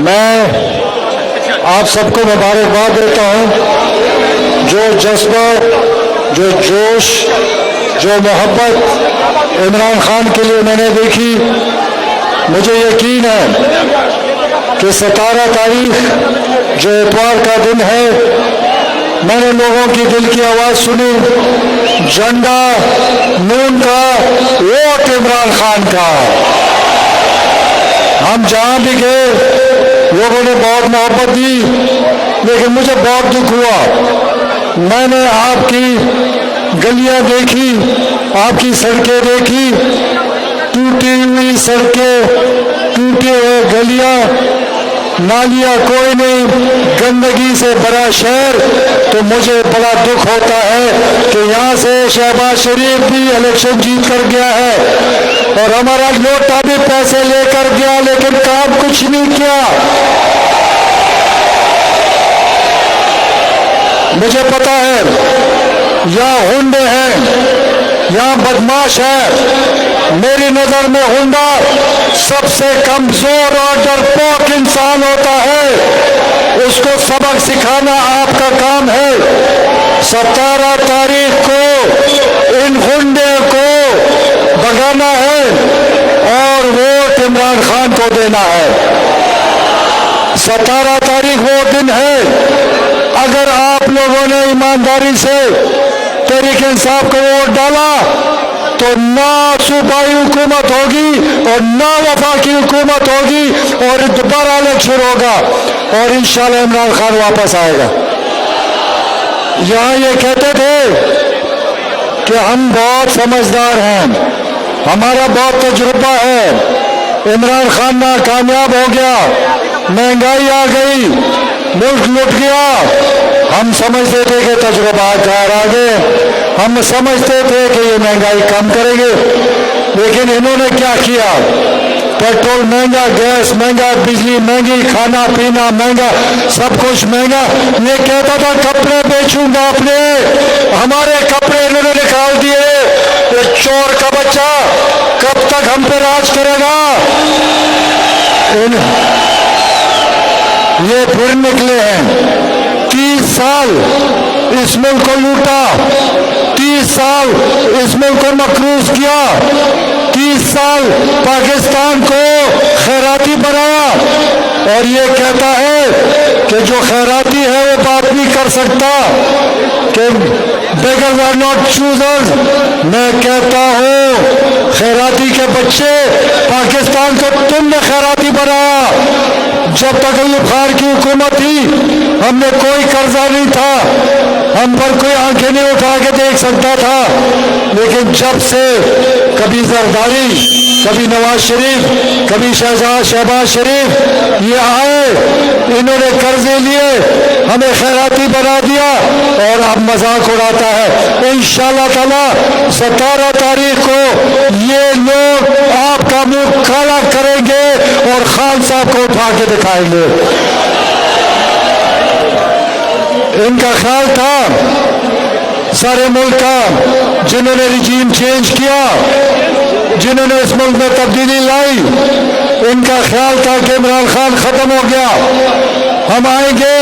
मैं आप सबको मुबारकबाद देता हूं। जो जज्बा, जो जोश, जो मोहब्बत इमरान खान के लिए मैंने देखी, मुझे यकीन है कि 17 तारीख जो इतवार का दिन है, मैंने लोगों की दिल की आवाज़ सुनी, झंडा नून का, वोट इमरान खान का। हम जहां भी गए लोगों ने बहुत मोहब्बत दी, लेकिन मुझे बहुत दुख हुआ। मैंने आपकी गलियां देखी, आपकी सड़कें देखी, टूटी हुई सड़कें, टूटे हुए गलियां, नालियां कोई नहीं, गंदगी से भरा शहर। तो मुझे बड़ा दुख होता है कि यहाँ से शहबाज शरीफ भी इलेक्शन जीत कर गया है और हमारा लोटा भी पैसे लेकर गया, लेकिन काम कुछ नहीं किया। मुझे पता है यहाँ हुंडे हैं, यहाँ बदमाश है। मेरी नजर में हुंडा सबसे कमजोर और डरपोक इंसान होता है, उसको सबक सिखाना आपका काम है। 17 तारीख को इन हुंडे को भगाना है और वोट इमरान खान को देना है। 17 तारीख वो दिन है, अगर आप लोगों ने ईमानदारी से तहरीक इंसाफ को वोट डाला तो ना सूबाई हुकूमत होगी और ना वफाकी हुकूमत होगी और दोबारा इलेक्शन होगा और इंशाल्लाह इमरान खान वापस आएगा। यहाँ ये कहते थे कि हम बहुत समझदार हैं, हमारा बहुत तजुर्बा है, इमरान खान ना कामयाब हो गया, महंगाई आ गई, मुल्क लुट गया। हम समझते थे कि तजुर्बाकार आ गए, हम समझते थे कि ये महंगाई कम करेंगे, लेकिन इन्होंने क्या किया? पेट्रोल महंगा, गैस महंगा, बिजली महंगी, खाना पीना महंगा, सब कुछ महंगा। ये कहता था कपड़े बेचूंगा अपने, हमारे कपड़े इन्होंने निकाल दिए। ये चोर का बच्चा कब तक हम पे राज करेगा? ये फिर निकले हैं। 30 साल इस मुल्क को लूटा, 30 साल इस मुल्क को मकरूज किया, 30 साल पाकिस्तान को खैराती बनाया और ये कहता है कि जो खैराती है वो बात नहीं कर सकता कि बेगर्स आर नॉट चूजर्स। मैं कहता हूँ खैराती के बच्चे, पाकिस्तान को तुमने खैराती बनाया। जब तक अयूब खान की हुकूमत थी हमने कोई कर्जा नहीं था, हम पर कोई आंखें नहीं उठा के देख सकता था, लेकिन जब से कभी जरदारी, कभी नवाज शरीफ, कभी शहबाज शरीफ ये आए, इन्होंने कर्जे लिए, हमें खैराती बना दिया और अब मजाक उड़ाता है। इंशाल्लाह ताला 17 तारीख को ये लोग आपका मुंह काला करेंगे और खान साहब को उठा के दिखाएंगे। इनका ख्याल था सारे मुल्क का, जिन्होंने रिजीम चेंज किया, जिन्होंने इस मुल्क में तब्दीली लाई, इनका ख्याल था कि इमरान खान खत्म हो गया, हम आएंगे,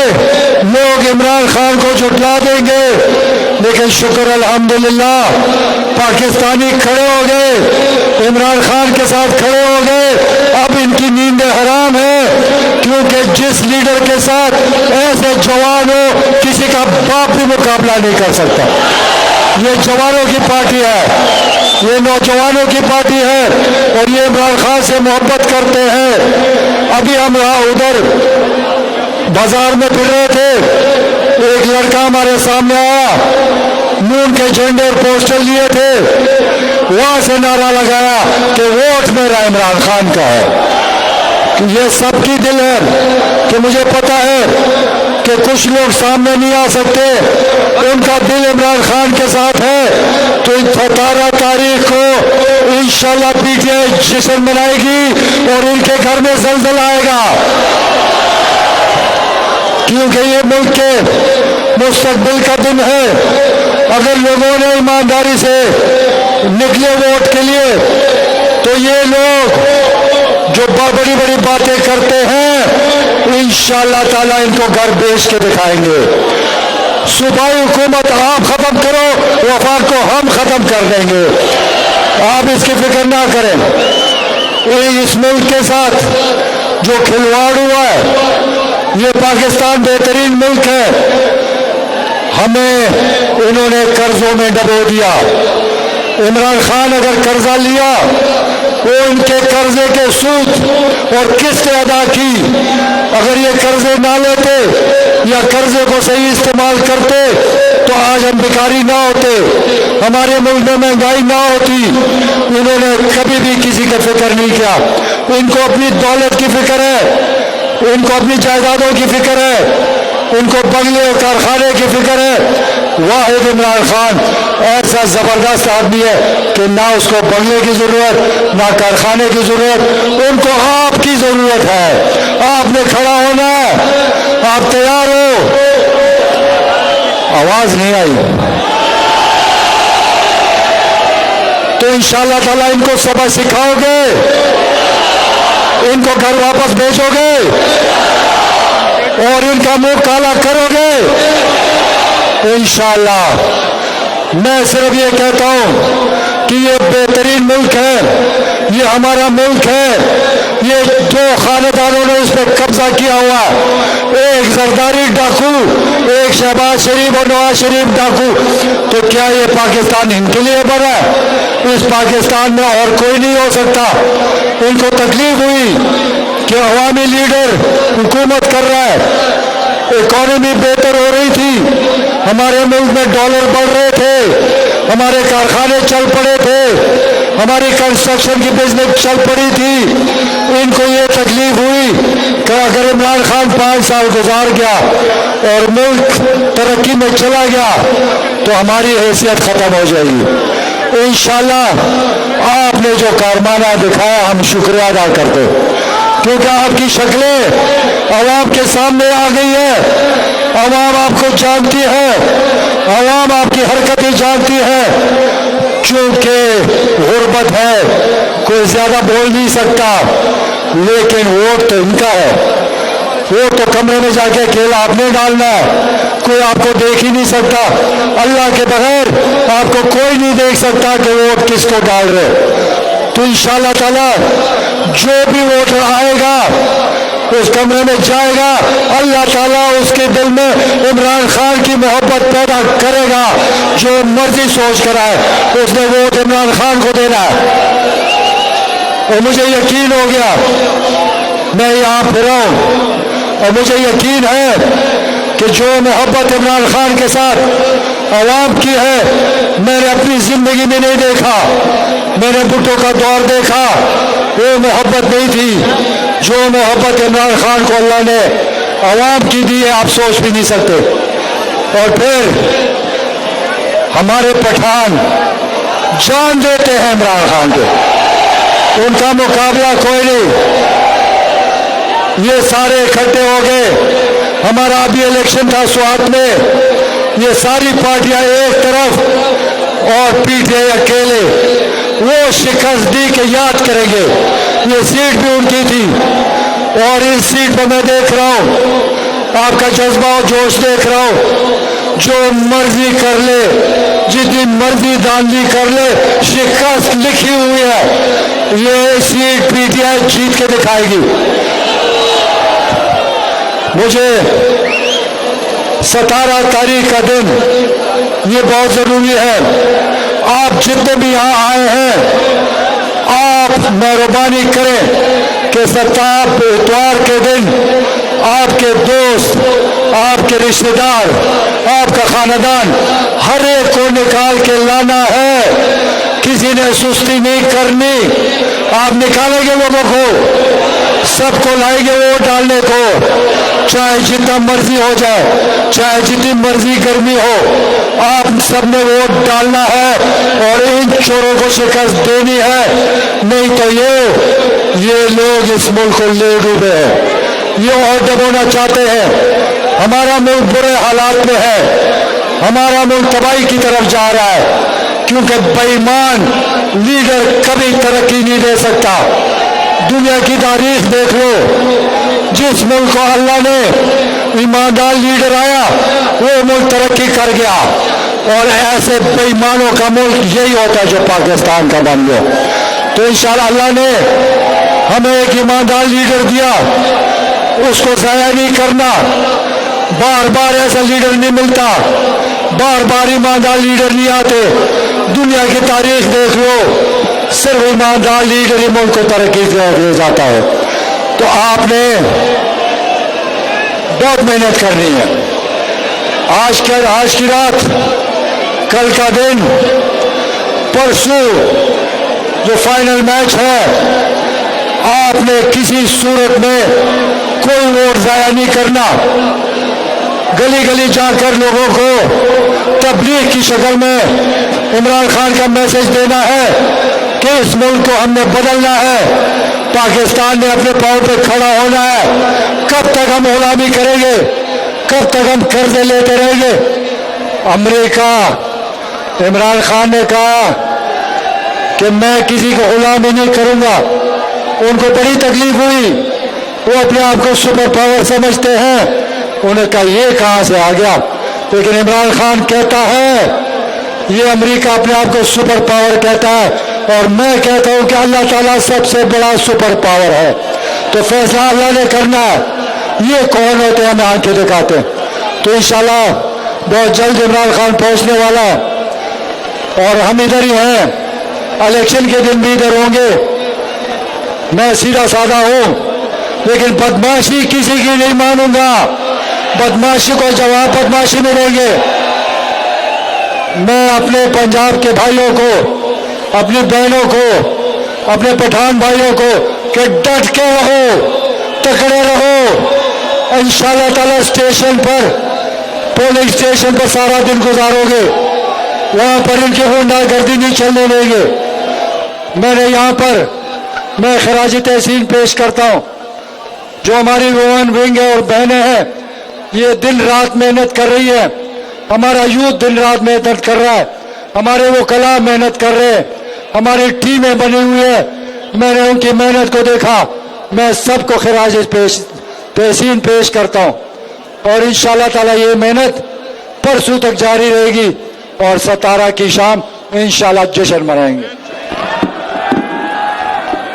लोग इमरान खान को झुठला देंगे। लेकिन शुक्र अल्हम्दुलिल्लाह पाकिस्तानी खड़े हो गए, इमरान खान के साथ खड़े हो गए। अब इनकी नींदें हराम है, क्योंकि जिस लीडर के साथ ऐसे जवान हो, किसी का बाप भी मुकाबला नहीं कर सकता। ये जवानों की पार्टी है, ये नौजवानों की पार्टी है और ये इमरान खान से मोहब्बत करते हैं। अभी हम वहाँ उधर बाजार में फिर रहे थे, एक लड़का हमारे सामने आया, नून के झंडे और पोस्टर लिए थे, वहां से नारा लगाया कि वोट मेरा इमरान खान का है। ये सबकी दिल है कि मुझे पता है कि कुछ लोग सामने नहीं आ सकते, उनका दिल इमरान खान के साथ है। तो 17 तारीख को इंशाल्लाह पीटीआई जश्न मनाएगी और इनके घर में जल्जला आएगा, क्योंकि ये मुल्क के मुस्तकबिल का दिन है। अगर लोगों ने ईमानदारी से निकले वोट के लिए, तो ये लोग जो बड़ी बड़ी बातें करते हैं इंशाअल्लाह ताला इनको घर बेच के दिखाएंगे। सूबाई हुकूमत आप खत्म करो, वफाक को हम खत्म कर देंगे, आप इसकी फिक्र ना करें। इस मुल्क के साथ जो खिलवाड़ हुआ है, ये पाकिस्तान बेहतरीन मुल्क है, हमें इन्होंने कर्जों में डबो दिया। इमरान खान अगर कर्जा लिया, वो इनके कर्जे के सूद और किस्तें अदा की। अगर ये कर्जे ना लेते या कर्जे को सही इस्तेमाल करते तो आज हम भिखारी ना होते, हमारे मुल्क में महंगाई ना होती। इन्होंने कभी भी किसी का फिक्र नहीं किया। इनको अपनी दौलत की फिक्र है, इनको अपनी जायदादों की फिक्र है, उनको बंगले और कारखाने की फिक्र है। वाहिद इमरान खान ऐसा जबरदस्त आदमी है कि ना उसको बंगले की जरूरत ना कारखाने की जरूरत, उनको आपकी जरूरत है। आपने खड़ा होना है, आप तैयार हो? आवाज नहीं आई तो इंशाअल्लाह ताला इनको सबक सिखाओगे, इनको घर वापस भेजोगे और इनका मुंह काला करोगे इंशाअल्लाह। मैं सिर्फ ये कहता हूं कि ये बेहतरीन मुल्क है, ये हमारा मुल्क है। ये दो खानदानों ने इस पर कब्जा किया हुआ, एक जरदारी डाकू, एक शहबाज शरीफ और नवाज शरीफ डाकू। तो क्या ये पाकिस्तान इनके लिए बना? इस पाकिस्तान में और कोई नहीं हो सकता। इनको तकलीफ हुई कि अवामी लीडर हुकूमत कर रहा है, इकॉनमी बेहतर हो रही थी, हमारे मुल्क में डॉलर बढ़ रहे थे, हमारे कारखाने चल पड़े थे, हमारी कंस्ट्रक्शन की बिजनेस चल पड़ी थी। इनको ये तकलीफ हुई कि अगर इमरान खान 5 साल गुजार गया और मुल्क तरक्की में चला गया तो हमारी हैसियत खत्म हो जाएगी। इंशाअल्लाह आपने जो कारनामा दिखाया हम शुक्रिया अदा करते, क्योंकि आपकी शक्लें अवाम के सामने आ गई है। अवाम आपको जानती है, अवाम आपकी हरकतें जानती है। चूंकि गुर्बत है, कोई ज्यादा बोल नहीं सकता, लेकिन वोट तो इनका है। वोट तो कमरे में जाके अकेला आपने डालना है, कोई आपको देख ही नहीं सकता। अल्लाह के बगैर आपको कोई नहीं देख सकता कि वोट किसको डाल रहे। तो इंशाअल्लाह ताला जो भी वोटर आएगा उस कमरे में जाएगा, अल्लाह ताला उसके दिल में इमरान खान की मोहब्बत पैदा करेगा। जो मर्जी सोच कर आए उसने वोट इमरान खान को देना है। और मुझे यकीन हो गया, मैं यहाँ फिरा हूँ और मुझे यकीन है कि जो मोहब्बत इमरान खान के साथ अवाम की है, मैंने अपनी जिंदगी में नहीं देखा। मैंने भुट्टो का दौर देखा, वो मोहब्बत नहीं थी जो मोहब्बत इमरान खान को अल्लाह ने अवाम की दी है, आप सोच भी नहीं सकते। और फिर हमारे पठान जान देते हैं इमरान खान को, उनका मुकाबला कोई नहीं। ये सारे इकट्ठे हो गए, हमारा अभी इलेक्शन था स्वात में, ये सारी पार्टियां एक तरफ और पीटीआई अकेले। वो शिकस्त दी के याद करेंगे, ये सीट भी उनकी थी और इस सीट पर मैं देख रहा हूं आपका जज्बा और जोश देख रहा हूं। जो मर्जी कर ले, जितनी मर्जी दानगी कर ले, शिकस्त लिखी हुई है। ये सीट पीटीआई जीत के दिखाएगी। मुझे 17 तारीख का दिन ये बहुत जरूरी है। आप जितने भी यहाँ आए हैं, आप मेहरबानी करें कि 17 इतवार के दिन आपके दोस्त, आपके रिश्तेदार, आपका खानदान हर एक को निकाल के लाना है। किसी ने सुस्ती नहीं करनी, आप निकालेंगे लोगों को, सबको लाएंगे वोट डालने को, चाहे जितना मर्जी हो जाए, चाहे जितनी मर्जी गर्मी हो, आप सबने वोट डालना है और इन चोरों को शिकस्त देनी है। नहीं तो ये लोग इस मुल्क को ले डूबे हैं, ये और दबोना चाहते हैं। हमारा मुल्क बुरे हालात में है, हमारा मुल्क तबाही की तरफ जा रहा है, क्योंकि बेईमान लीडर कभी तरक्की नहीं दे सकता। दुनिया की तारीख देख लो, जिस जिस मुल्क को अल्लाह ने ईमानदार लीडर आया वो मुल्क तरक्की कर गया। और ऐसे बेईमानों का मुल्क यही होता है जो पाकिस्तान का बन गया। तो इंशाअल्लाह अल्लाह ने हमें एक ईमानदार लीडर दिया, उसको ज़ाया नहीं करना। बार बार ऐसा लीडर नहीं मिलता, बार बार ईमानदार लीडर नहीं आते। दुनिया की तारीख देख लो, सिर्फ ईमानदार लीडर ही मुल्क को तरक्की ले जाता है। तो आपने बहुत मेहनत करनी है। आज की रात, कल का दिन, परसों जो फाइनल मैच है, आपने किसी सूरत में कोई वोट जाया नहीं करना। गली गली जाकर लोगों को तबलीग की शक्ल में इमरान खान का मैसेज देना है कि इस मुल्क को हमने बदलना है, पाकिस्तान ने अपने पांव पे खड़ा होना है। कब तक हम गुलामी करेंगे, कब तक हम कर्जे लेते रहेंगे? अमेरिका, इमरान खान ने कहा कि मैं किसी को गुलामी नहीं करूंगा। उनको बड़ी तकलीफ हुई, वो अपने आप को सुपर पावर समझते हैं। उन्हें कहा ये कहां से आ गया? लेकिन इमरान खान कहता है ये अमेरिका अपने आप को सुपर पावर कहता है, और मैं कहता हूं कि अल्लाह ताला सबसे बड़ा सुपर पावर है। तो फैसला अल्लाह ने करना है। ये कौन होते हैं हमें आंखें दिखाते हैं। तो इंशाल्लाह बहुत जल्द इमरान खान पहुंचने वाला है और हम इधर ही हैं। इलेक्शन के दिन भी इधर होंगे। मैं सीधा साधा हूं, लेकिन बदमाशी किसी की नहीं मानूंगा। बदमाशी को जवाब बदमाशी में देंगे। मैं अपने पंजाब के भाइयों को, अपनी बहनों को, अपने पठान भाइयों को कि डट के रहो, तकड़े रहो। इंशाअल्लाह ताला स्टेशन पर, पोलिंग स्टेशन पर सारा दिन गुजारोगे, वहां पर इनकी गुंडागर्दी नहीं चलने देंगे। मैंने यहाँ पर मैं खराजी तहसीन पेश करता हूँ। जो हमारी वुमेन विंग है और बहनें हैं, ये दिन रात मेहनत कर रही है। हमारा यूथ दिन रात मेहनत कर रहा है, हमारे वो कला मेहनत कर रहे हैं, हमारी टीमें बनी हुई है। मैंने उनकी मेहनत को देखा। मैं सबको खराजी तहसीन पेश करता हूँ और इंशाअल्लाह ताला ये मेहनत परसों तक जारी रहेगी और 17 की शाम इंशाअल्लाह जश्न मनाएंगे।